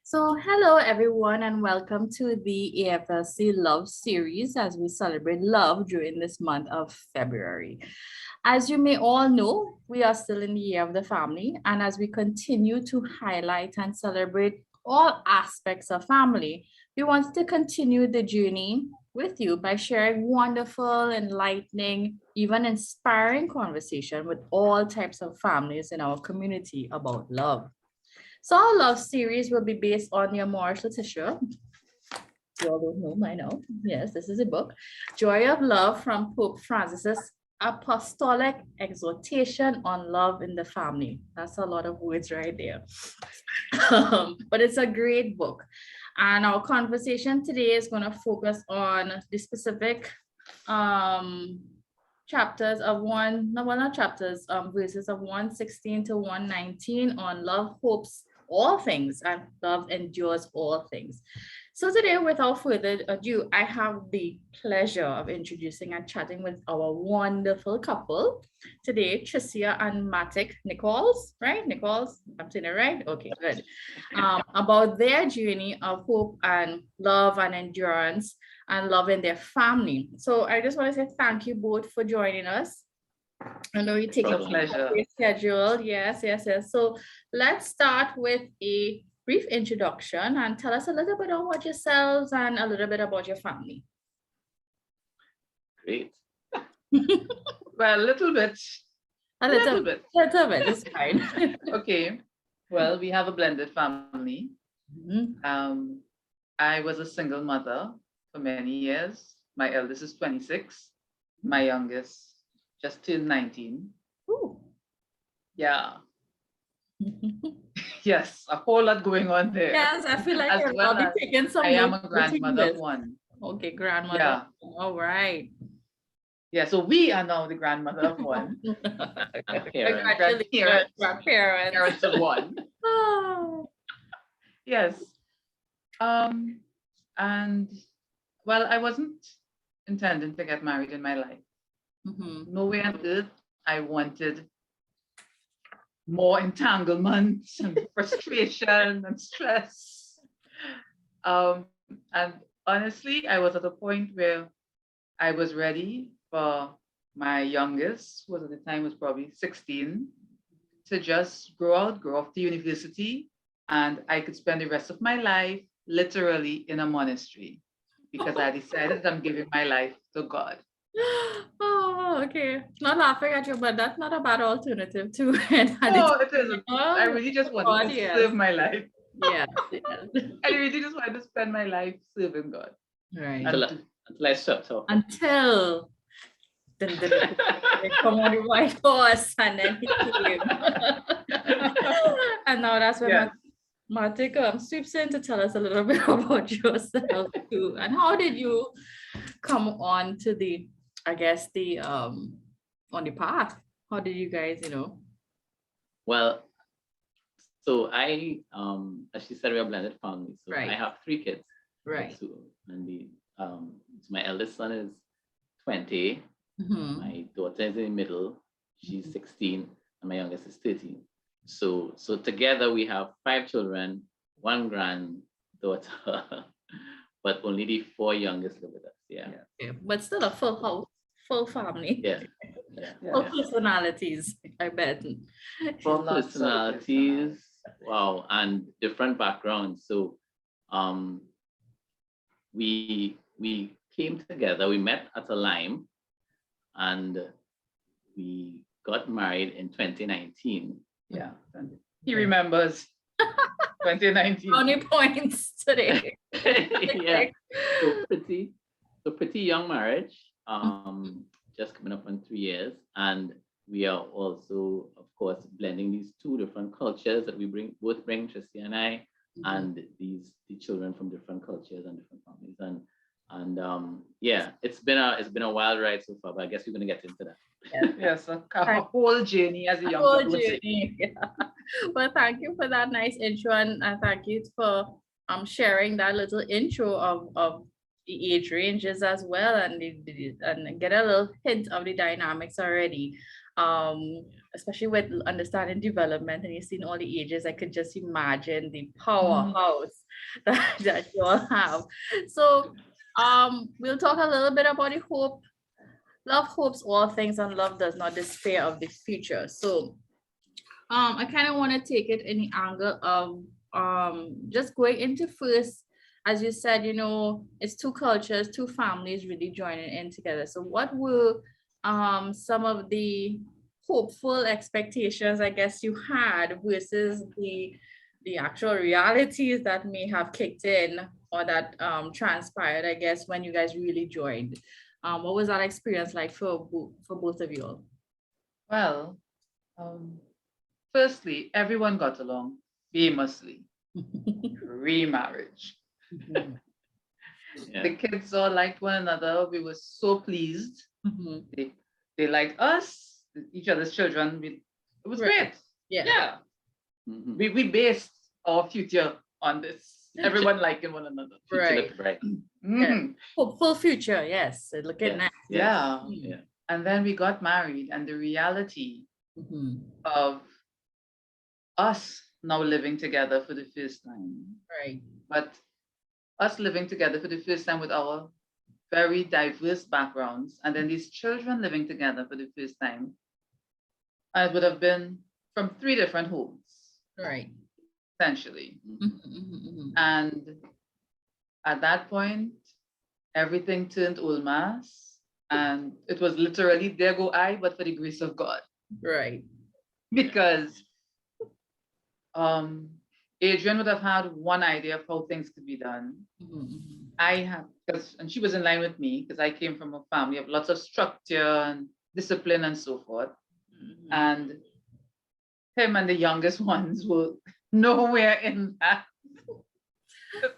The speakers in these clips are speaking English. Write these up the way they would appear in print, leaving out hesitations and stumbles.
So hello everyone and welcome to the AFLC Love Series as we celebrate love during this month of February. As you may all know, we are still in the year of the family, and as we continue to highlight and celebrate all aspects of family, we want to continue the journey with you by sharing wonderful, enlightening, even inspiring conversation with all types of families in our community about love. So our love series will be based on the Amoris Laetitia. You all don't know by now. Yes, this is a book. Joy of Love from Pope Francis's Apostolic Exhortation on Love in the Family. That's a lot of words right there. But it's a great book. And our conversation today is going to focus on the specific chapters of verses of 116 to 119 on love hopes all things and love endures all things. So today, without further ado, I have the pleasure of introducing and chatting with our wonderful couple today, Tricia and Matic Nicholls, right? Nicholls, I'm saying it right? Okay, good. About their journey of hope and love and endurance and love in their family. So I just want to say thank you both for joining us. I know you take a pleasure schedule. Yes. So let's start with a brief introduction and tell us a little bit about yourselves and a little bit about your family. Great. Well, a little bit It's fine. Okay. Well, we have a blended family. I was a single mother for many years. My eldest is 26. My youngest just turned 19. Ooh. Yeah. Yes, a whole lot going on there. Yes, I feel like As well as taking some I am a grandmother of one. Okay, grandmother. Yeah. All right. Yeah, so we are now the grandmother of one. Grandparents of one. Oh. Yes. And well, I wasn't intending to get married in my life. No way on earth I wanted more entanglements and frustration and stress. And honestly, I was at a point where I was ready for my youngest, who at the time was probably 16, to just grow off to university, and I could spend the rest of my life literally in a monastery because I decided I'm giving my life to God. Oh, okay. Not laughing at you, but that's not a bad alternative too. No, it isn't. I really just wanted to serve my life. Yes. I really just wanted to spend my life serving God. Right. Until I stepped off. Until they come on the white horse and then he came. And now that's when Matic sweeps in to tell us a little bit about yourself too. And how did you come on to the, I guess, the on the path? How did you guys, Well, so I as she said, we're a blended family. So I have 3 kids. Right. So, and so my eldest son is 20. My daughter is in the middle. She's 16, and my youngest is 13. So together we have 5 children, 1 granddaughter, but only the 4 youngest live with us. Yeah. But still a full house, full family. Yeah. Full personalities, I bet. Full personalities. Wow, and different backgrounds. So we came together, we met at a Lime, and we got married in 2019. Yeah, he remembers 2019. Only points today. Yeah, so pretty young marriage, just coming up on 3 years, and we are also, of course, blending these 2 different cultures that we both bring, Tricia and I, and the children from different cultures and different families, and yeah, it's been a wild ride so far, but I guess we're gonna get into that. Yes, a whole journey, as a young people would say. Yeah. Well, thank you for that nice intro, and thank you for sharing that little intro of the age ranges as well, and get a little hint of the dynamics already. especially with understanding development and you've seen all the ages, I could just imagine the Mhm. powerhouse that you all have. So we'll talk a little bit about the hope. Love hopes all things and love does not despair of the future. So I kind of want to take it in the angle of just going into first, as you said, it's two cultures, two families really joining in together. So what were some of the hopeful expectations I guess you had versus the actual realities that may have kicked in or that transpired, I guess, when you guys really joined? What was that experience like for both of you all? Well, um, firstly, everyone got along famously pre-marriage. Mhm. Yeah. The kids all liked one another. We were so pleased. Mhm. They liked us, each other's children. It was Right. great. Yeah. Yeah. Mhm. We based our future on this. Everyone liking one another. Future Right. looked bright. Yeah. Mhm. Hopeful future. Yes. Looking Yes, nice. yes, Yeah. yeah. And then we got married, and the reality Mhm. of us now living together for the first time, Right. but us living together for the first time with our very diverse backgrounds, and then these children living together for the first time, it would have been from three different homes, Right. essentially. Mhm. Mhm. And at that point, everything turned old mass, and it was literally there go I, but for the grace of God, Right. because um, Adrian would have had one idea of how things could be done. Mhm. I have, because, and she was in line with me because I came from a family of lots of structure and discipline and so forth. Mhm. And him and the youngest ones were nowhere in that. Go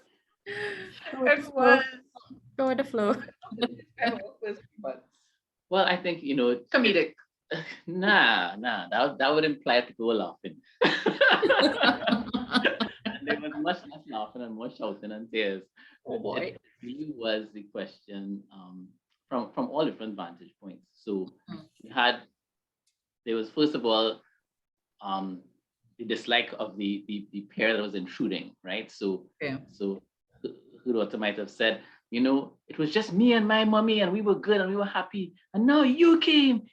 with the It flow. was Go with the flow. kind of awkward, but Well, I think comedic. that would imply people were laughing. And there was much less laughing and more shouting and tears. Oh It boy. really was the question from all different vantage points. So Mhm. we had there was first of all um, the dislike of the pair that was intruding, right? Okay. So her daughter might have said, it was just me and my mommy, and we were good and we were happy, and now you came.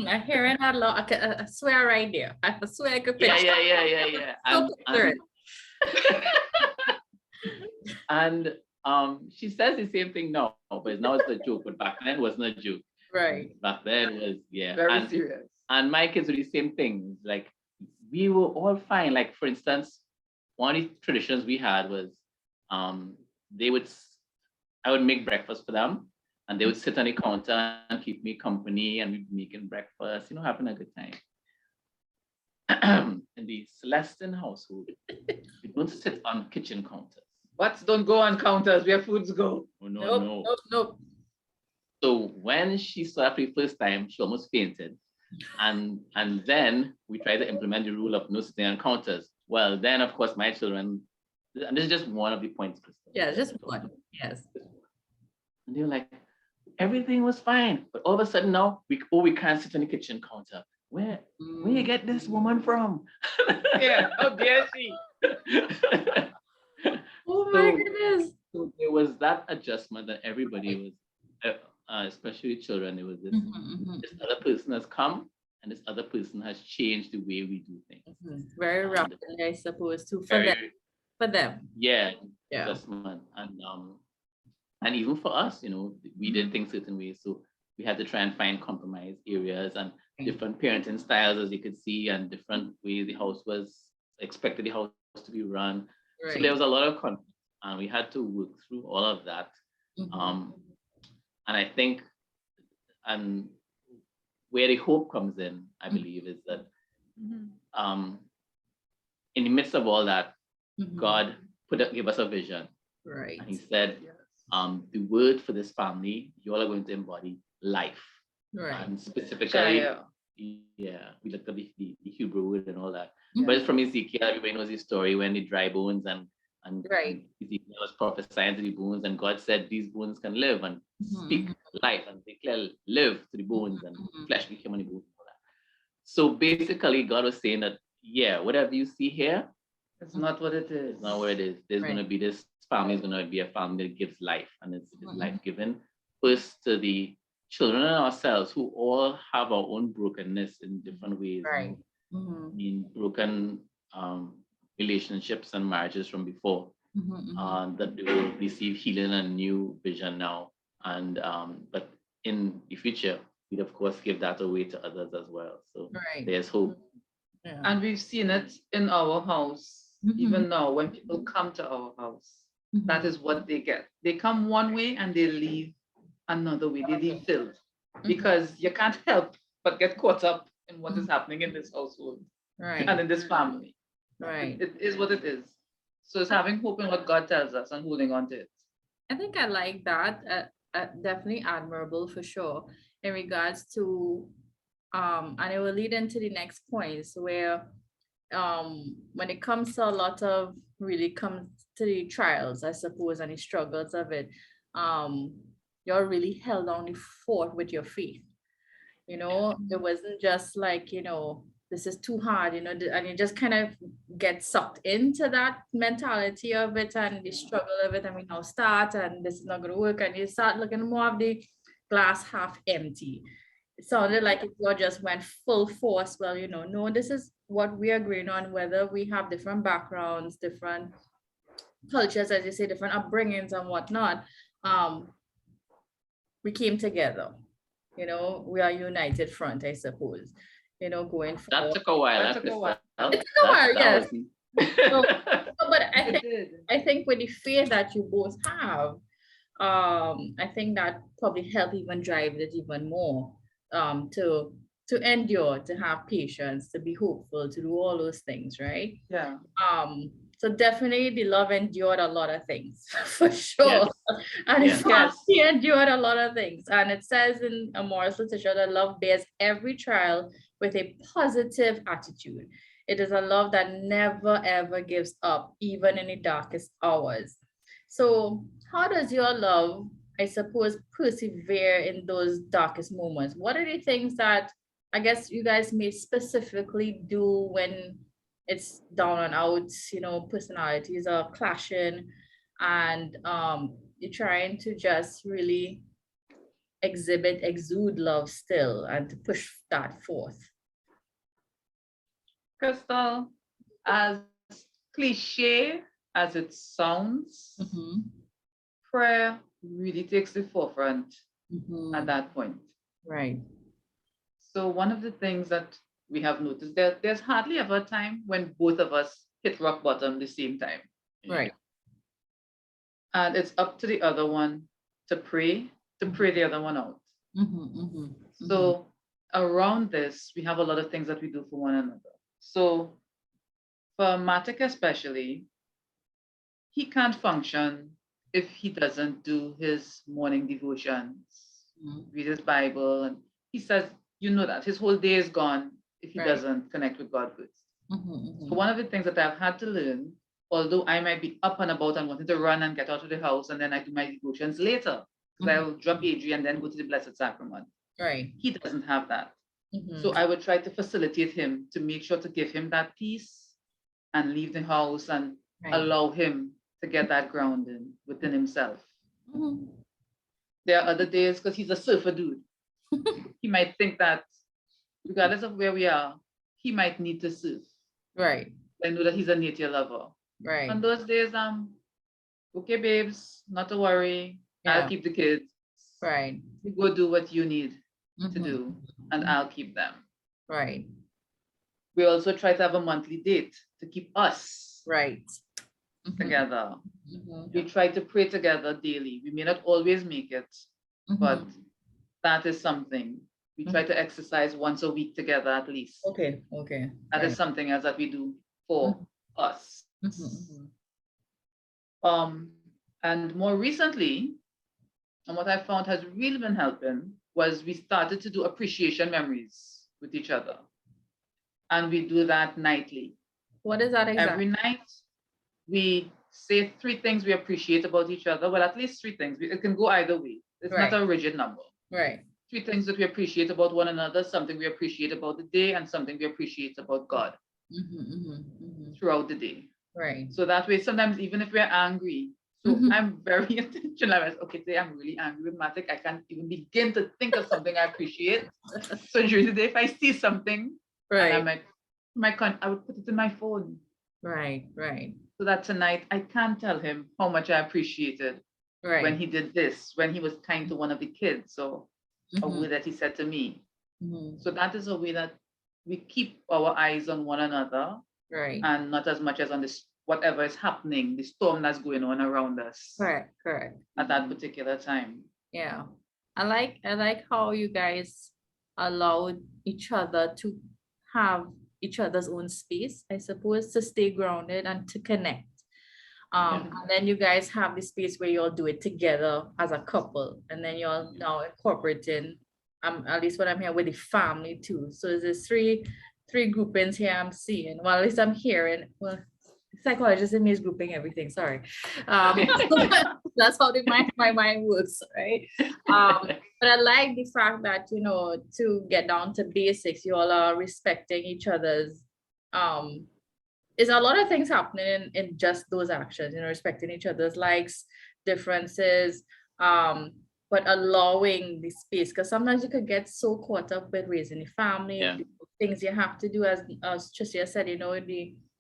I'm hearing that a lot. I swear right there. I swear I could Yeah, picture. yeah, yeah, yeah, yeah. So picture it. And she says the same thing now, but now it's a joke. But back then it wasn't a joke. Right. Back then it was, yeah. Very serious. And my kids were the same thing. Like we were all fine. Like for instance, one of the traditions we had was they would I would make breakfast for them, and they would sit on the counter and keep me company, and we'd be making breakfast, having a good time. In the Celestine household, we don't sit on kitchen counters. Butts don't go on counters where foods go. Oh no, Nope. no. Nope. Nope. So when she saw it for the first time, she almost fainted. And then we tried to implement the rule of no sitting on counters. Well, then of course my children, and this is just one of the points, Crystal. Yeah, just one. Yes. And they were like, everything was fine. But all of a sudden now, we can't sit on the kitchen counter. Where you get this woman from? Yeah, how dare she? Oh my So, goodness. so there was that adjustment that everybody was, especially children, there was this other person has come and this other person has changed the way we do things. Very And rapidly, I suppose, too, for them. very, For them. yeah, Yeah. adjustment. And even for us, we did things certain ways. So we had to try and find compromise areas and different parenting styles, as you could see, and different ways the house was expected the house to be run. Right. So there was a lot of conflict, and we had to work through all of that. And I think, and where the hope comes in, I believe, is that in the midst of all that, God gave us a vision. Right. And he said, the word for this family, you all are going to embody life. Right. And specifically, yeah, we looked at the Hebrew word and all that. But it's from Ezekiel, everybody knows the story when the dry bones and Right. Ezekiel was prophesying to the bones, and God said these bones can live and speak Mm-hmm. life and declare live to the bones, and Mm-hmm. flesh became on the bones. So basically, God was saying that, yeah, whatever you see here It's not what it is is. not what it is. There's going Right. to be this family is going to be a family that gives life, and it's Mm-hmm. life given first to the children and ourselves, who all have our own brokenness in different ways. Right. Mm-hmm. I mean, broken um, relationships and marriages from before, Mm-hmm. that they will receive healing and new vision now. And but in the future, we'd of course give that away to others as well. So Right. there's hope. Yeah. And we've seen it in our house, Mm-hmm. even now when people come to our house. Mm-hmm. That is what they get. They come one way and they leave another way. They leave filled because you can't help but get caught up in what is happening in this household Right. and in this family. Right. It is what it is. So it's having hope in what God tells us and holding on to it. I think I like that. Definitely admirable for sure in regards to and it will lead into the next points where when it comes to a lot of really comes to the trials, I suppose, and the struggles of it, um you're really held on the fort with your faith. It wasn't just like, this is too hard, and you just kind of get sucked into that mentality of it and the struggle of it, and we now start and this is not going to work, and you start looking more of the glass half empty. It sounded like if you just went full force, well, no, this is what we are agreeing on, whether we have different backgrounds, different cultures, as you say, different upbringings and whatnot. We came together. We are united front, I suppose. Going That forward. took a while, That took a while. It took a while, That yes. was So, but I It think did. with the faith that you both have, I think that probably helped even drive it even more. To endure, to have patience, to be hopeful, to do all those things, right? Yeah. So definitely the love endured a lot of things for yes, sure. And yes. he endured a lot of things. And it says in Amoris Laetitia that love bears every trial with a positive attitude. It is a love that never ever gives up, even in the darkest hours. So how does your love, I suppose, persevere in those darkest moments? What are the things that I guess you guys may specifically do when it's down and out, personalities are clashing, and you're trying to just really exude love still and to push that forth. Crystal, as cliche as it sounds, Mm-hmm. prayer really takes the forefront at Mm-hmm. that point. Right. So one of the things that we have noticed that there's hardly ever a time when both of us hit rock bottom the same time. Right. And it's up to the other one to pray the other one out. Mm-hmm. Mm-hmm. So around this, we have a lot of things that we do for one another. So for Matic especially, he can't function if he doesn't do his morning devotions, read his Bible, and he says, that his whole day is gone if he Right. doesn't connect with God first. Mm-hmm. So one of the things that I've had to learn, although I might be up and about and wanting to run and get out of the house, and then I do my devotions later, because I will drop Adrian and then go to the Blessed Sacrament. Right. He doesn't have that. Mm-hmm. So I would try to facilitate him to make sure to give him that peace and leave the house and Right. allow him to get that grounding within himself. Mm-hmm. There are other days, because he's a surfer dude, he might think that regardless of where we are, he might need to surf. Right. I know that he's a nature lover. Right. On those days, okay, babes, not to worry. I'll keep the kids. Right. You go do what you need to Mm-hmm. do, and I'll keep them. Right. We also try to have a monthly date to keep us Right. together. Mm-hmm. We try to pray together daily. We may not always make it, but that is something. We try to exercise once a week together at least. Okay. That is something else that we do for us. And more recently, and what I found has really been helping was we started to do appreciation memories with each other. And we do that nightly. What is that exactly? Every night we say 3 things we appreciate about each other. Well, at least 3 things. It can go either way. It's not Right. a rigid number. Right. 3 things that we appreciate about one another, something we appreciate about the day, and something we appreciate about God throughout the day. Right. So that way, sometimes even if we're angry, so I'm very intentional. I was, okay, today I'm really angry with Matic. I can't even begin to think of something I appreciate. So during the day, if I see something, and I'm Right. like, I would put it in my phone. Right. Right. So that tonight I can tell him how much I appreciated when Right. he did this, when he was kind to one of the kids, or a word that he said to me. So that is a way that we keep our eyes on one another, Right. and not as much as on this whatever is happening, the storm that's going on around us Correct. Correct. at that particular time. Yeah. I like how you guys allowed each other to have each other's own space, I suppose, to stay grounded and to connect. And then you guys have the space where you all do it together as a couple, and then you're now incorporating, at least what I'm here with the family too. So there's three groupings here I'm seeing. Well, at least I'm hearing. Well, psychologist in me is grouping everything. Sorry, that's how my mind works, right? But I like the fact that to get down to basics, you all are respecting each other's is a lot of things happening in just those actions, respecting each other's likes, differences, but allowing the space. Because sometimes you could get so caught up with raising the family, the things you have to do, as Tricia said,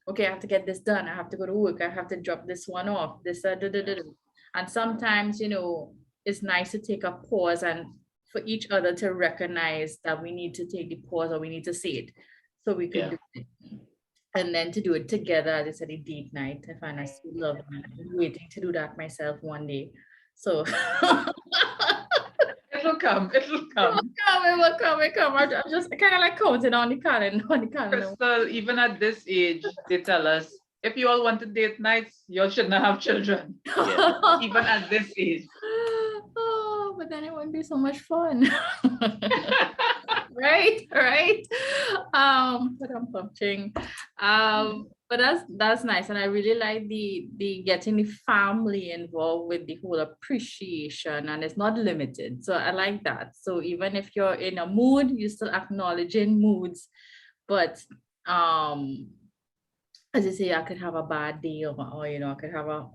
okay, I have to get this done, I have to go to work, I have to drop this one off, this, and sometimes, it's nice to take a pause and for each other to recognize that we need to take the pause or we need to say it so we can do it. And then to do it together, as I said, a date night. I find I still love it. I've been waiting to do that myself one day. So It'll come. It'll come. It will come. I'm just kind of like counting on the calendar. Crystal, even at this age, they tell us, if you all want to date nights, you all should not have children. Even at this age. Oh, but then it wouldn't be so much fun. Right. But I'm punching. But that's nice, and I really like the getting the family involved with the whole appreciation, and it's not limited. So I like that. So even if you're in a mood, you're still acknowledging moods, but as you say, I could have a bad day, or I could have a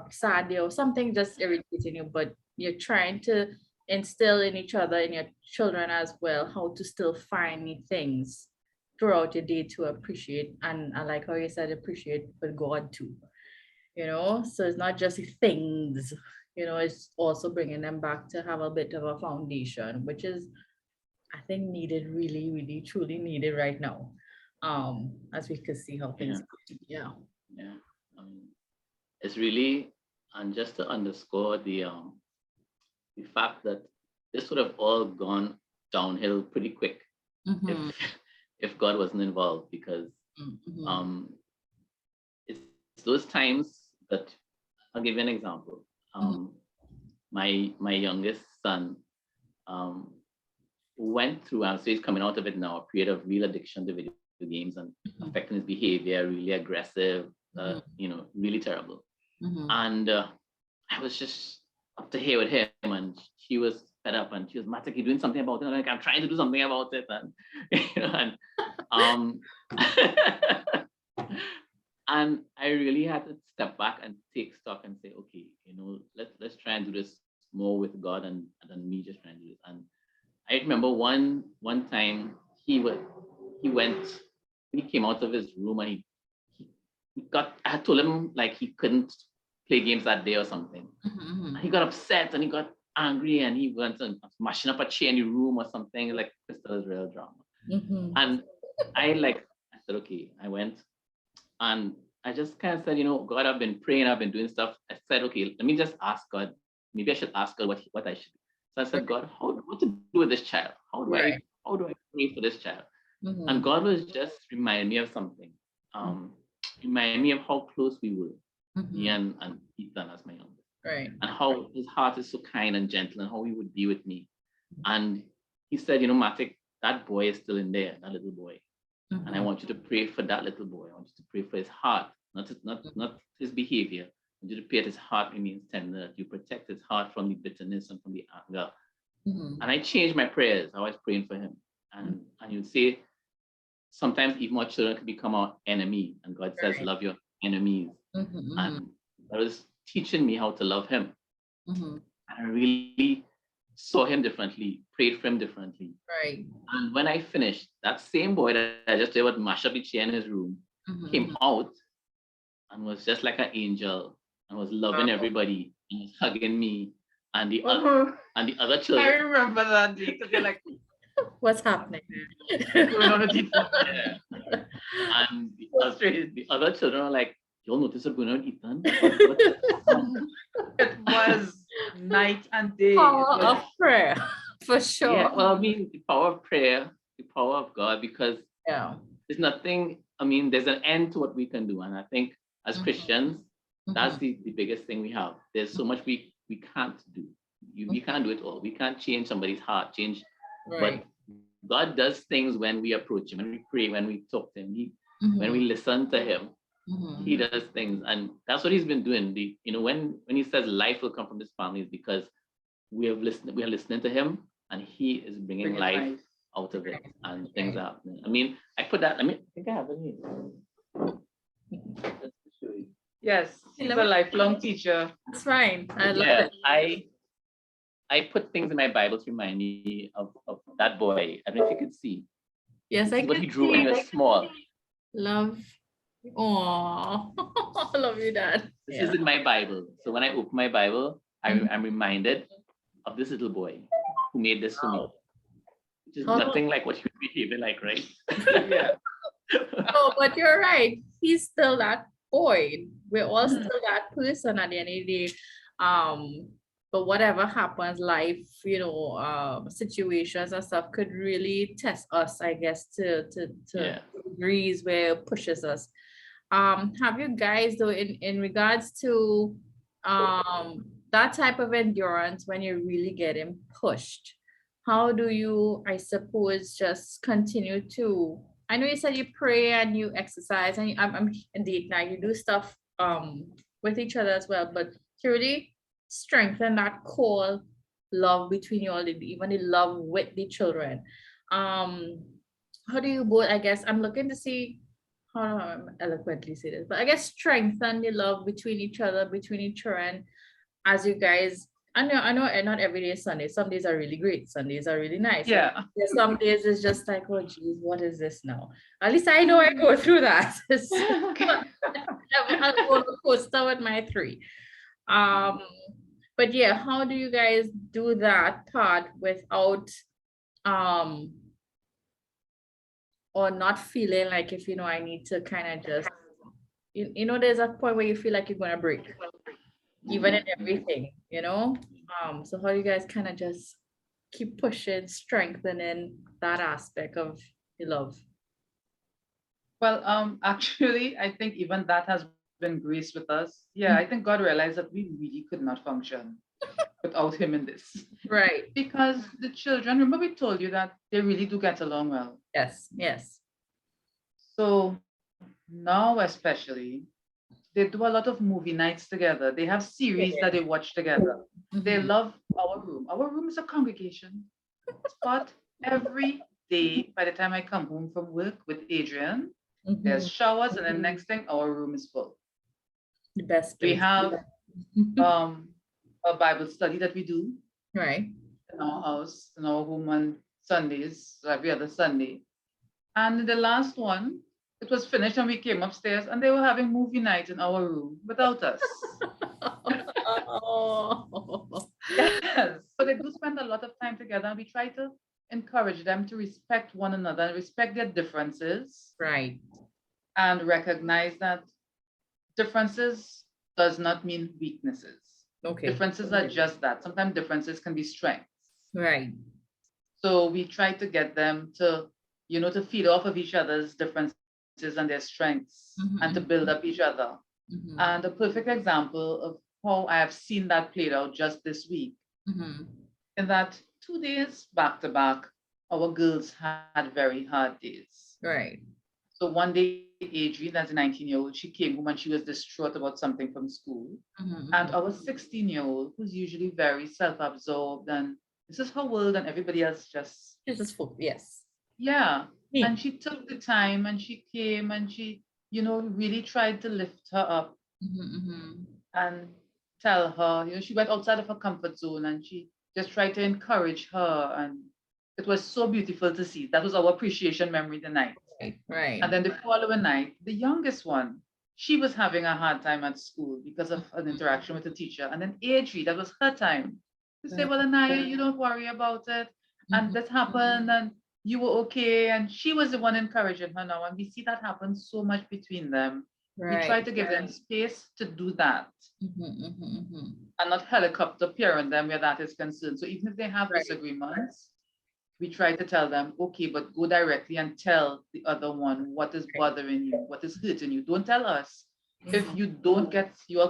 sad day or something just irritating you, but you're trying to instill in each other, in your children as well, how to still find new things throughout your day to appreciate. And I like how you said appreciate with God too, so it's not just the things, it's also bringing them back to have a bit of a foundation, which is, I think, needed, really, really, truly needed right now, as we could see how things It's really, and just to underscore the fact that this would have all gone downhill pretty quick if God wasn't involved, because it's those times that, I'll give you an example. My youngest son went through, and so he's coming out of it now, a period of real addiction to video games and affecting his behavior, really aggressive, really terrible. And I was just up to here with him, and she was fed up, and she was, Matic, you're doing something about it. Like, I'm trying to do something about it, and and I really had to step back and take stock and say, okay, let's try and do this more with God and me just trying to do it. And I remember one time he came out of his room, and I had told him like he couldn't play games that day or something. And he got upset and he got angry, and he went and mashing up a chair in the room or something. Like, Crystal is real drama. And I said, okay. I went and I just kind of said, God, I've been praying, I've been doing stuff. I said, okay, let me just ask God. Maybe I should ask God what I should do. So I said, God, what to do with this child? How do I pray for this child? And God was just reminding me of something. Remind me of how close we were, me and Ethan as my youngest. Right. And how his heart is so kind and gentle, and how he would be with me. And he said, Matic, that boy is still in there, that little boy. And I want you to pray for that little boy. I want you to pray for his heart, not his behavior. I you repair his heart remains tender, that you protect his heart from the bitterness and from the anger. Mhm. And I changed my prayers. I was praying for him. And you'd say, sometimes even our children can become our enemy. And God says, Right. love your enemies. Mhm, mhm, And that was teaching me how to love him. mhm. And I really saw him differently, prayed for him differently. Right. And when I finished, that same boy that I just did would mash up the chair in his room Mhm, came mhm. out and was just like an angel and was loving Wow. everybody and was hugging me and Oh, and the other I children. remember that day because you're like, What's happening? what's going on with Ethan? Yeah. And the other children are like, y'all notice what's going on with Ethan? It was night and day. It Power was, of prayer, for Yeah, sure. well, I mean, the power of prayer, the power of God, because Yeah. there's nothing, I mean, there's an end to what we can do. And I think as Mhm, Christians, that's mhm. the biggest thing we have. There's so much we can't do. We can't do it all. We can't change somebody's heart, but Right. God does things when we approach him, when we pray, when we talk to him, when we Mhm, listen to him, he mhm. does things. And that's what he's been doing. When he says life will come from this family, is because we are listening to him and he is bringing bringing life life. out of it and things Right. are happening. I mean, I put that, I mean, I think I have it here. Just to show you. Yes, Okay, he's let a me. lifelong teacher. That's fine. I love Yeah, it. I put things in my Bible to remind me of that boy. I don't know if you could see. Yes, This I is what can he drew when he see. was small. Love. Oh, I love you, Dad. This is Yeah. in my Bible. So when I open my Bible, Mhm. I'm reminded of this little boy who made this for me, Wow. which is How nothing like what he would be behaving like, right? Yeah. No, but you're right. He's still that boy. We're all Mhm. still that person at the end of the day. Um, but whatever happens, life, situations and stuff could really test us, I guess, to Yeah. degrees where it pushes us. Have you guys though in regards to that type of endurance when you're really getting pushed? How do you, I suppose, just continue to, I know you said you pray and you exercise and I'm indeed now you do stuff with each other as well, but to really strengthen that core love between you all, even the love with the children. Um, how do you both, I guess I'm looking to see how do I eloquently say this, but I guess strengthen the love between each other, between each other, and as you guys, I know, and not every day is Sunday. Some days are really great. Some days are really nice. And Yeah. there's some days it's just like, oh geez, what is this now? At least I know I go through that. I'll go on a coaster with my three. Um, but yeah, how do you guys do that part without um or not feeling like if I need to kind of just there's a point where you feel like you're gonna break, even in everything, so how do you guys kind of just keep pushing, strengthening that aspect of your love? Well, actually, I think even that has been grace with us. Yeah, I think God realized that we really could not function without him in this. Right. Because the children, remember we told you that they really do get along well. Yes, yes. So now especially, they do a lot of movie nights together. They have series that they Yeah. watch together. They Mhm. love our room. Our room is a congregation spot every day. By the time I come home from work with Adrian, there's Mhm. showers, and the next thing, our room is full. The best We place. have um, a Bible study that we do Right. in our house, in our home on Sundays, so every other Sunday. And the last one, it was finished, and we came upstairs, and they were having movie night in our room without us. Oh. Yes. So they do spend a lot of time together, and we try to encourage them to respect one another and respect their differences Right. and recognize that differences does not mean weaknesses. Okay. Differences are just that. Sometimes differences can be strengths. Right. So we try to get them to, to feed off of each other's differences and their strengths and to build Mhm. up each other. Mhm. And a perfect example of how I have seen that played out just this week, Mhm. in that 2 days back to back, our girls had very hard days. Right. So one day, Adrian, as a 19-year-old, she came home and she was distraught about something from school. And our 16-year-old, who's usually very self-absorbed and this is her world and everybody else just, This is for yes. yeah. Me. And she took the time and she came and she, really tried to lift her up and tell her, she went outside of her comfort zone and she just tried to encourage her. And it was so beautiful to see. That was our appreciation memory tonight. Right. And then the following night, the youngest one, she was having a hard time at school because of an interaction with the teacher. And then Adri, that was her time to say, well, Anaya, you don't worry about it. And this happened and you were okay. And she was the one encouraging her now. And we see that happen so much between them. We try to give them space to do that and not helicopter parent them where that is concerned. So even if they have disagreements, we try to tell them, okay, but go directly and tell the other one what is bothering you, what is hurting you. Don't tell us. If you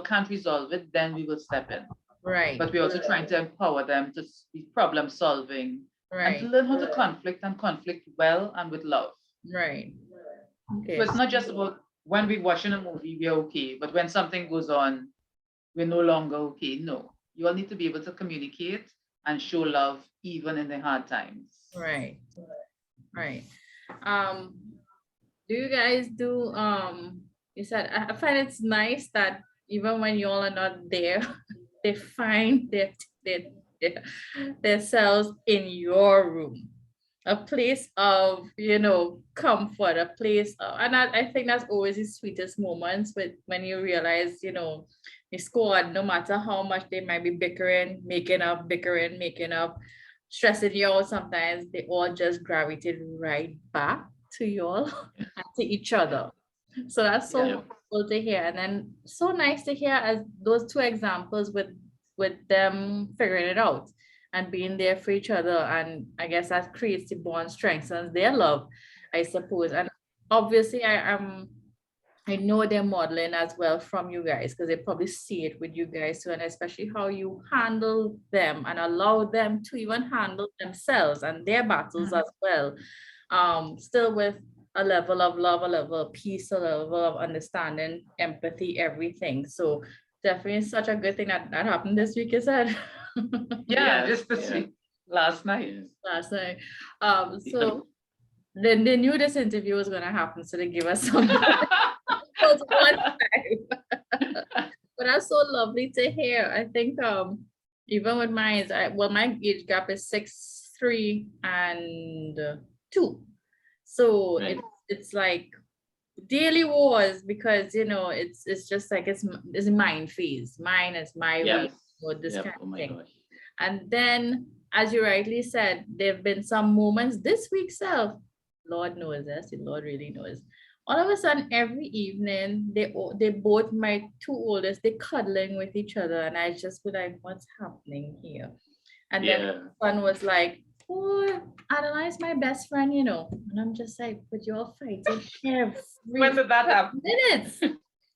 can't resolve it, then we will step in. Right. But we're also trying to empower them to be problem solving and to learn how to conflict well and with love. Right. Okay. So it's not just about when we're watching a movie, we're okay, but when something goes on, we're no longer okay. No, you all need to be able to communicate and show love even in the hard times. Right. Right. Do you guys do you said I find it's nice that even when you all are not there, they find themselves in your room, a place of comfort, a place of, and I think that's always the sweetest moments with when you realize the squad, no matter how much they might be bickering, making up, stressing you out, sometimes they all just gravitate right back to you all and to each other. So that's so wonderful to hear, and then so nice to hear as those two examples with them figuring it out and being there for each other. And I guess that creates the bond, strengthens their love, I suppose. And obviously I know they're modeling as well from you guys because they probably see it with you guys too, and especially how you handle them and allow them to even handle themselves and their battles as well. Still with a level of love, a level of peace, a level of understanding, empathy, everything. So definitely such a good thing that happened this week, is that? Just this week, last night. Last night. So then they knew this interview was gonna happen, so they give us some one time. But that's so lovely to hear. I think even with mine, my age gap is 6'3" and 2. So it's like daily wars because it's just like it's mine phase. Mine is my way or this kind of thing. Gosh. And then, as you rightly said, there have been some moments this week self. Lord knows this, the Lord really knows. All of a sudden, every evening, they both, my two oldest, they cuddling with each other, and I just be like, what's happening here? And then the son was like, oh, Adela is my best friend, and I'm just like, but you're all fighting when did that happen?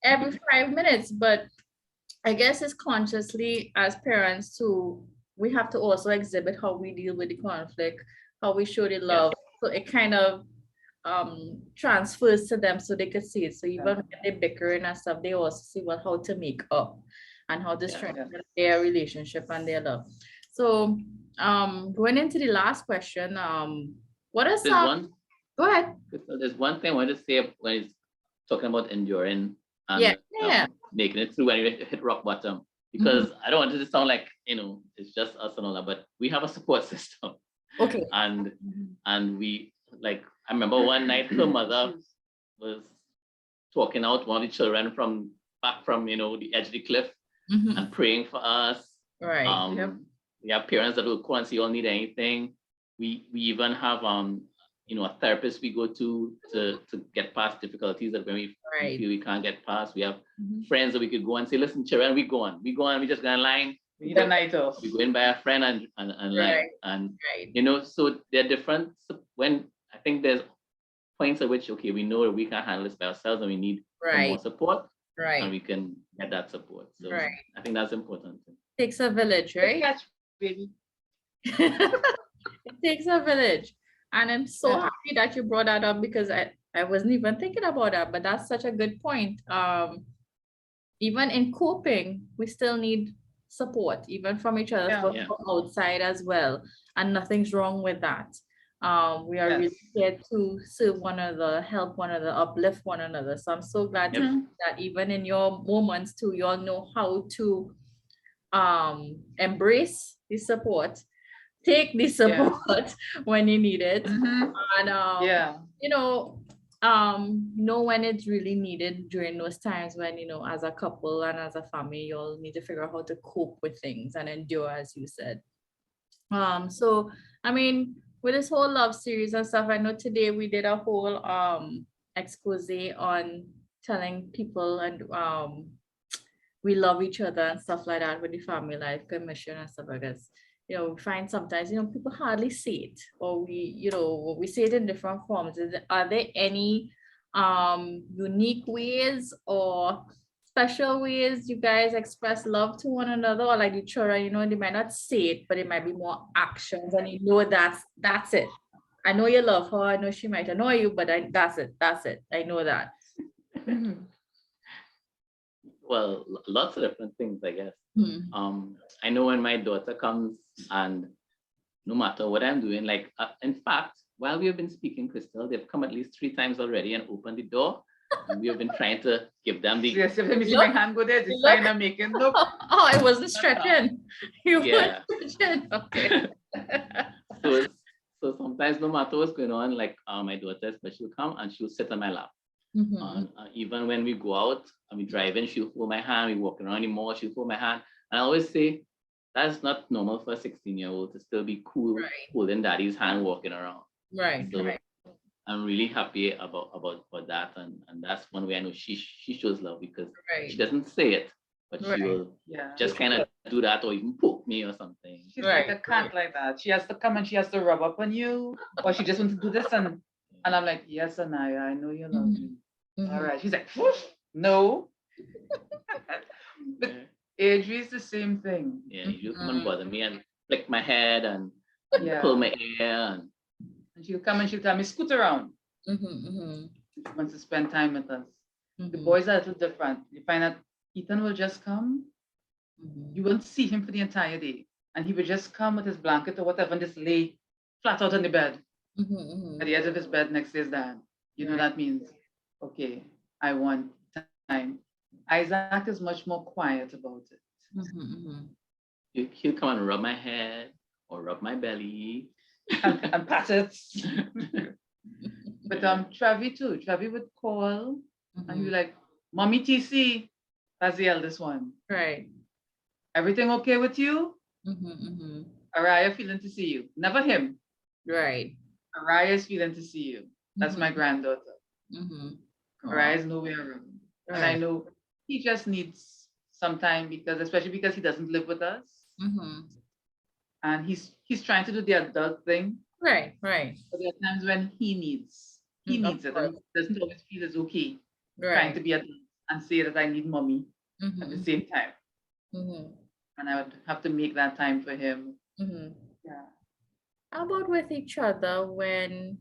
every 5 minutes. But I guess it's consciously as parents too, we have to also exhibit how we deal with the conflict, how we show the love. So it kind of transfers to them so they could see it. So even when they bickering and stuff, they also see how to make up and how to strengthen their relationship and their love. So going into the last question, what is go ahead. There's one thing I want to say when it's talking about enduring and making it through when you hit rock bottom, because I don't want it to sound like it's just us and all that, but we have a support system. Okay. And we, like, I remember one night her mother was talking out one of the children from the edge of the cliff and praying for us. Right. We have parents that will call and say, you all need anything. We even have a therapist we go to get past difficulties that when we feel we can't get past. We have friends that we could go and say, listen, children, we go on, we just go online. We need a night off. We go in by a friend and so they're different. So when I think there's points at which, okay, we know that we can't handle this by ourselves and we need more support. Right. And we can get that support. So I think that's important. It takes a village, right? Catch, baby. It takes a village. And I'm so happy that you brought that up because I wasn't even thinking about that, but that's such a good point. Even in coping, we still need support, even from each other, Yeah. Yeah. from outside as well. And nothing's wrong with that. We are Yes. really here to serve one another, help one another, uplift one another. So I'm so glad to Yep. see Mhm. that even in your moments too, you all know how to embrace the support, take the Yeah. support when you need it, Hmm. and Yeah. you know when it's really needed during those times when, as a couple and as a family, you'll need to figure out how to cope with things and endure, as you said. So I mean, with this whole love series and stuff, I know today we did a whole expose on telling people and we love each other and stuff like that with the family life commission and stuff like this. We find sometimes, people hardly say it, or we say it in different forms. Are there any unique ways or special ways you guys express love to one another, or like the children, they might not say it, but it might be more actions, and that's it. I know you love her. I know she might annoy you, but that's it. That's it. I know that. Hmm. Well, lots of different things, I guess. Hmm. I know when my daughter comes, and no matter what I'm doing, like, in fact, while we have been speaking, Crystal, they've come at least 3 times already and opened the door. And we have been trying to give them the, Yes, let me see my Look, hand go there. The look. sign I'm making. Look. Oh, I wasn't stretching. You were yeah. stretching. Okay. so, so sometimes no matter what's going on, like, my daughter especially will come and she'll sit on my lap. Mhm. And even when we go out and we drive in, she'll hold my hand. We walk around the mall, she'll hold my hand. And I always say, that's not normal for a 16-year-old to still be cool Right. holding daddy's hand walking around. Right. So Right. I'm really happy about that. And that's one way I know she shows love, because she Right. doesn't say it, but she Right. will Yeah. just kind of do that or even poke me or something. She's like Right. a cat like that. She has to come and she has to rub up on you, or she just wants to do this and I'm like, yes, Anaya, I know you love me. All Mhm. right. She's like, whoosh, no. But Yeah, Adri's the same thing. yeah, you come and Mhm. bother me and flick my head and pull Yeah. my ear and And she'll come and she'll tell me, scoot around. Mhm. Mhm. She wants to spend time with us. The Mhm. boys are a little different. You find that Ethan will just come. You Mhm. won't see him for the entire day. And he would just come with his blanket or whatever and just lay flat out on the bed Mhm. at Mhm. the edge of his bed next to his dad. You know, Right. that means, okay, I want time. Isaac is much more quiet about it. Mhm. Mhm. he'll come and rub my head or rub my belly. And pat it. But Yeah. Travi too. Travi would call and he'd be Mhm. like, Mommy TC, that's the eldest one. Right. Everything okay with you? Mhm. Mhm. Araya feeling to see you. Never him. Right. Araya is feeling to see you. That's my Mhm. granddaughter. Mhm. Araya Oh, is nowhere around. And I right. know he just needs some time because, especially because he doesn't live with us. Mhm. And he's trying to do the adult thing. Right. Right. But there are times when he Of needs it and course. he doesn't always feel it's okay trying to Right. be adult and say that I need mommy at the Mhm. same time. Mhm. And I would have to make that time for him. Mhm. Yeah. How about with each other when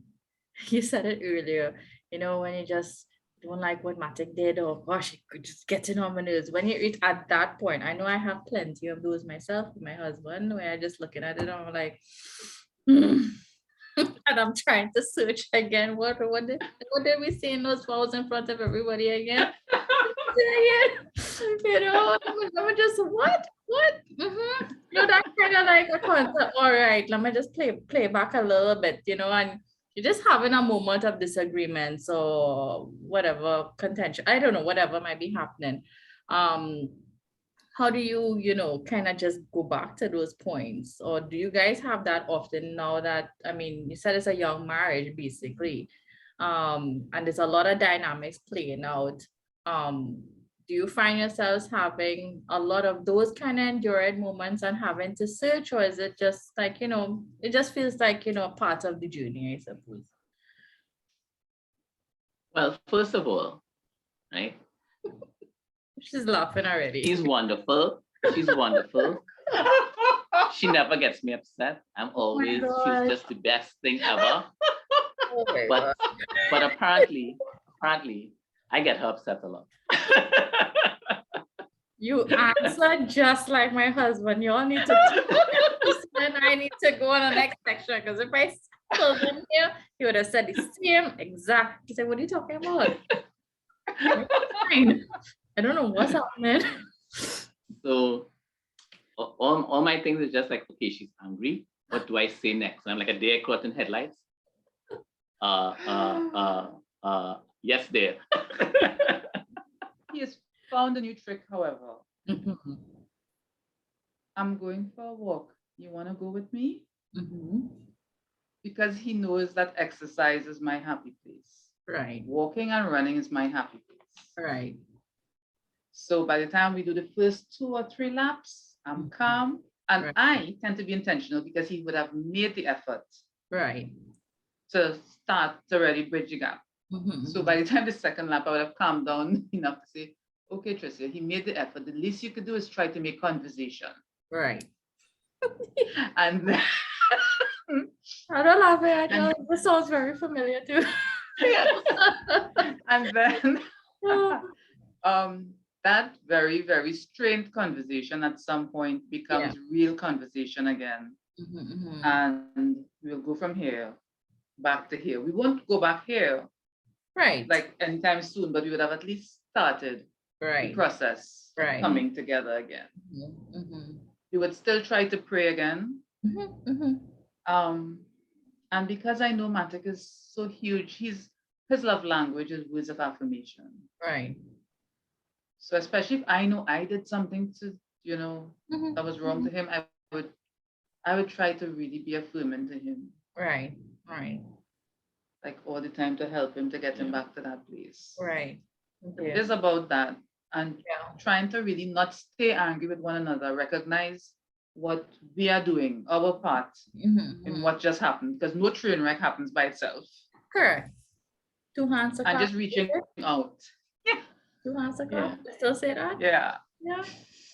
you said it earlier, when you just don't like what Matic did, or gosh, it could just getting on my nerves. When you reach at that point, I know I have plenty of those myself with my husband, where I just looking at it, I'm like, "Hmm." And I'm trying to search again. What did we say in those vows in front of everybody again? Again, let me just what? That kind of like a concept. All right, let me just play back a little bit, and you're just having a moment of disagreements or whatever contention. I don't know, whatever might be happening. Um, how do you, kind of just go back to those points, or do you guys have that often now that, I mean, you said it's a young marriage basically, and there's a lot of dynamics playing out. Do you find yourselves having a lot of those kind of enduring moments and having to search, or is it just like, it just feels like, part of the journey, I suppose? Well, first of all, right? She's laughing already. He's wonderful. She's wonderful. She never gets me upset. I'm Oh my always, she's god. just the best thing ever. Oh my God. but apparently, I get her upset a lot. You answer just like my husband. You all need to talk. And I need to go on the next section because if I told him here, he would have said the same exact. He said, "What are you talking about?" Fine. I don't know what's happening. So all my things is just like, okay, she's angry. What do I say next? I'm like a deer caught in headlights. Yes, there. He has found a new trick, however. Mhm. I'm going for a walk. You want to go with me? Mhm. Because he knows that exercise is my happy place. Right. Walking and running is my happy place. Right. So by the time we do the first 2 or 3 laps, I'm calm. And Right. I tend to be intentional because he would have made the effort Right. to start to already bridge the gap. Mhm. So by the time the second lap, I would have calmed down enough to say, okay, Tricia, he made the effort. The least you could do is try to make conversation. Right. And then, I don't laugh at you. This sounds very familiar too. yes. And then that very, very strained conversation at some point becomes real conversation again. Mhm. And we'll go from here back to here. We won't go back here Right. like anytime soon, but we would have at least started the Right. process of Right. coming together again. Mhm. We would still try to pray again. Mhm. Mhm. And because I know Matic is so huge, his love language is words of affirmation. Right. So especially if I know I did something to, Mhm. that was wrong to him, I would try to really be affirming to him, Right. Right. like all the time to help him to get him Yeah. back to that place. Right. It is about that. And Yeah. trying to really not stay angry with one another, recognize what we are doing, our part in what just happened, because no train wreck happens by itself. Correct. Two hands And across. just reaching out. Yeah. Two hands across. Yeah. Still say that? Yeah. Yeah.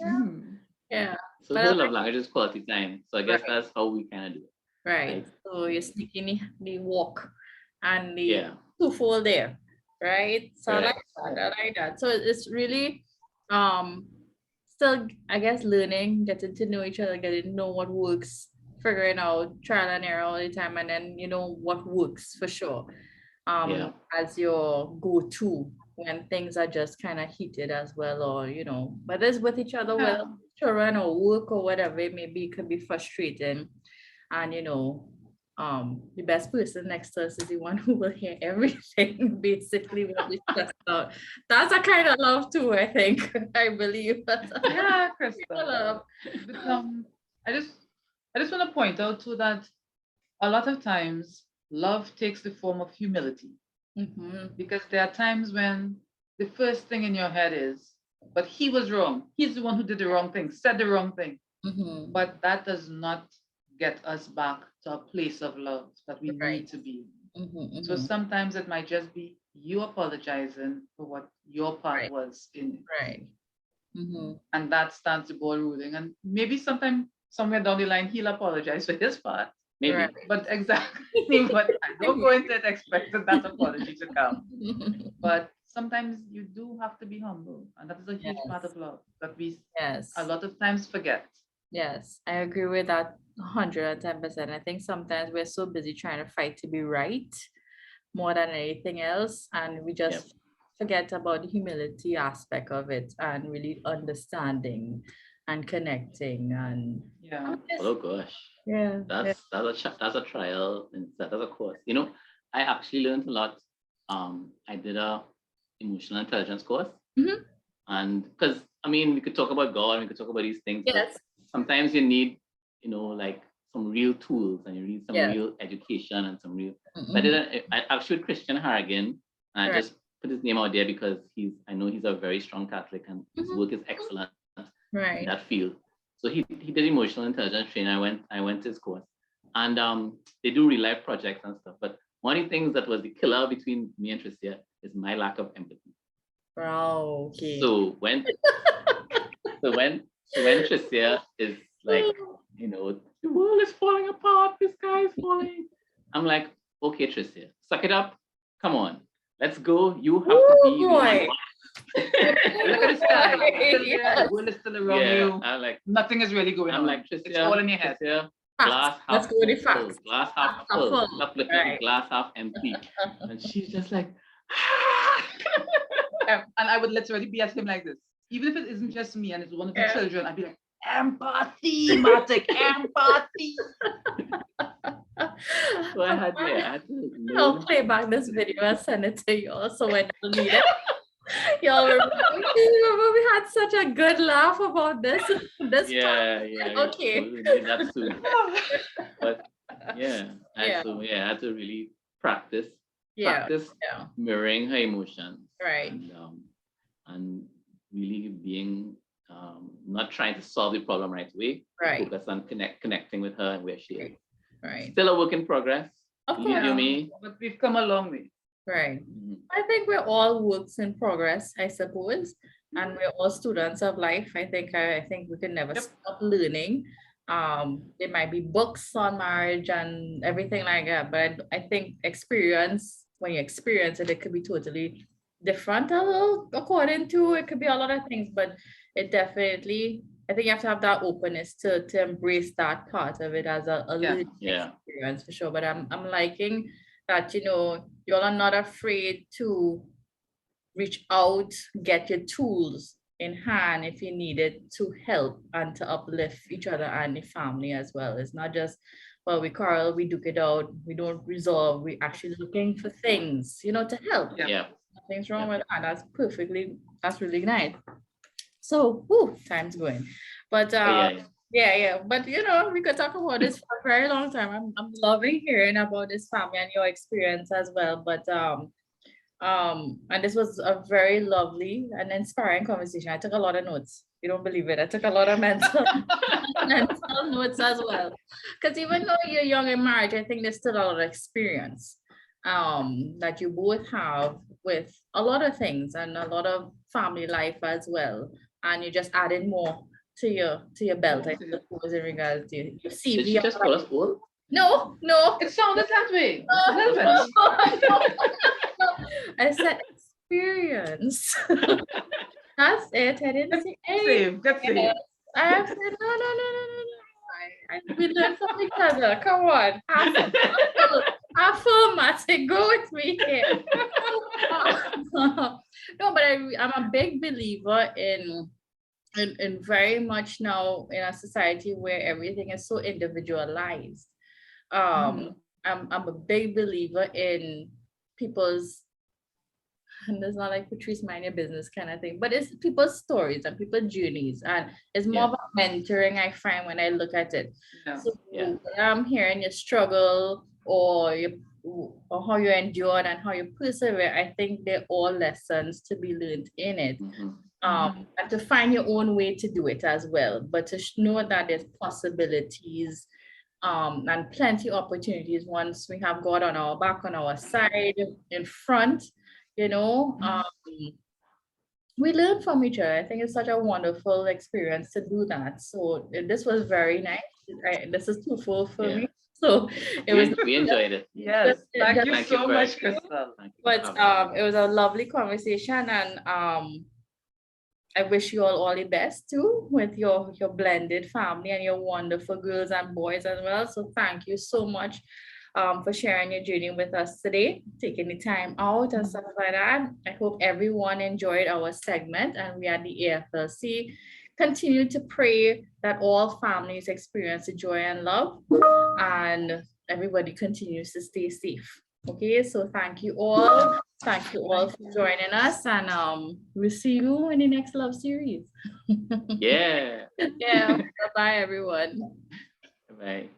Yeah. Mhm. Yeah. So But her love language is quality time. So I guess right. that's how we kind of do it. Right. Like, So you're sneaking the walk and the yeah. twofold there. Right. So I like Correct. that. I like that. So it's really still I guess learning, getting to know each other, getting to know what works, figuring out trial and error all the time, and then what works for sure. Yeah. As your go-to when things are just kind of heated as well, or whether it's with each other, whether Yeah. children or work or whatever it may be, it could be frustrating. And the best person next to us is the one who will hear everything, basically what we stressed out. That's a kind of love too, I think. I believe that's a Yeah, kind of Krista. love. But I just want to point out too that a lot of times love takes the form of humility, Mhm. because there are times when the first thing in your head is, but he was wrong. He's the one who did the wrong thing, said the wrong thing. Mhm. But that does not get us back to a place of love that we Right. need to be. Mhm. So Mhm. sometimes it might just be you apologizing for what your part Right. was in it. Right. Mhm. And that starts the ball rolling. And maybe sometime somewhere down the line he'll apologize for his part. Right. Maybe. But exactly, but I don't go into it expecting that apology to come. But sometimes you do have to be humble. And that is a huge part Yes. of love that we Yes. a lot of times forget. Yes. I agree with that 110%. I think sometimes we're so busy trying to fight to be right more than anything else. And we Yep. just forget about the humility aspect of it and really understanding and connecting Yeah. Oh gosh. yeah. That's a trial and that's a course. I actually learned a lot. I did a emotional intelligence course, Mhm. and because we could talk about God, we could talk about these things, but Yes. sometimes you need, like some real tools, and you need some Yes. real education and some real. So Mhm. I actually with Christian Harrigan, and I Right. just put his name out there because I know he's a very strong Catholic and his Mhm. work is excellent in Right. that field. So he did emotional intelligence training. I went to his course, and they do real life projects and stuff. But one of the things that was the killer between me and Tricia is my lack of empathy. Wow. Okay. So when Tricia is like, the world is falling apart, this guy is falling, I'm like, okay, Tricia, suck it up. Come on, let's go. You have to Oh be the boy. one. Look at the sky. Still there. Yes. The world is still around Yeah, you. I'm like, Nothing is really going I'm on. like, It's Tricia, all in your head. Tricia, Facts. glass Let's half go with the full, facts. glass half Half full. full. Stop looking at Right. the glass half empty. And she's just like, And I would literally be at him like this. Even if it isn't just me and it's one of the Yeah. children, I'd be like, empathy, Matic, empathy. so I had to I'll learn. play back this video and send it to y'all so when you need it. Y'all remember we had such a good laugh about this part. Yeah. Okay. We need that soon. But yeah, Yeah. I had to really practice Yeah. Yeah. mirroring her emotions. Right. And really being not trying to solve the problem right away. Right. Focus on connecting with her and where she is. Right. Still a work in progress. Of Believe you course. me. But we've come a long way. Right. Mhm. I think we're all works in progress, I suppose, and we're all students of life. I think we can never Yep. stop learning. There might be books on marriage and everything like that, but I think when you experience it, it could be totally different a little according to it could be a lot of things, but it definitely I think you have to have that openness to embrace that part of it as a Yeah. learning Yeah. experience for sure. But I'm liking that you all are not afraid to reach out, get your tools in hand if you need it to help and to uplift each other and the family as well. It's not just, well, we quarrel, we duke it out, we don't resolve, we actually looking for things, to help. Yeah. Yeah. Nothing's wrong with that. That's really nice. So, whew, time's going. But Yeah. yeah. But we could talk about this for a very long time. I'm loving hearing about this family and your experience as well. But and this was a very lovely and inspiring conversation. I took a lot of notes. You don't believe it. I took a lot of mental notes as well. Because even though you're young in marriage, I think there's still a lot of experience that you both have with a lot of things and a lot of family life as well. And you just added more to your belt, I suppose, in regards to your Did CV. she just call us old? No. It sounded that way. No. I said experience. That's it. I didn't say age. Save. Good save. I have said no. We learn from each other. Come on. Have fun, Matic. Go with me here. No, but I'm a big believer in very much now in a society where everything is so individualized. I'm a big believer in people's, and it's not like Patrice mind your business kind of thing, but it's people's stories and people's journeys, and it's more Yeah. about mentoring. I find when I look at it. Yeah. So Yeah. when I'm hearing your struggle or how you endured and how you persevere, I think they're all lessons to be learned in it. Mhm. And to find your own way to do it as well, but to know that there's possibilities and plenty of opportunities once we have God on our back, on our side, in front, we learn from each other. I think it's such a wonderful experience to do that. So this was very nice. This is twofold for Yeah. me. So it was We enjoyed it. Yes. Thank you Thank you so very much, Crystal. Thank you for but having me. it was a lovely conversation, and I wish you all the best too with your blended family and your wonderful girls and boys as well. So thank you so much for sharing your journey with us today, taking the time out and stuff like that. I hope everyone enjoyed our segment, and we at the AFLC continue to pray that all families experience the joy and love, and everybody continues to stay safe. Okay, so thank you all. Thank you all for joining us, and we'll see you in the next love series. Yeah. Yeah, bye everyone. Bye.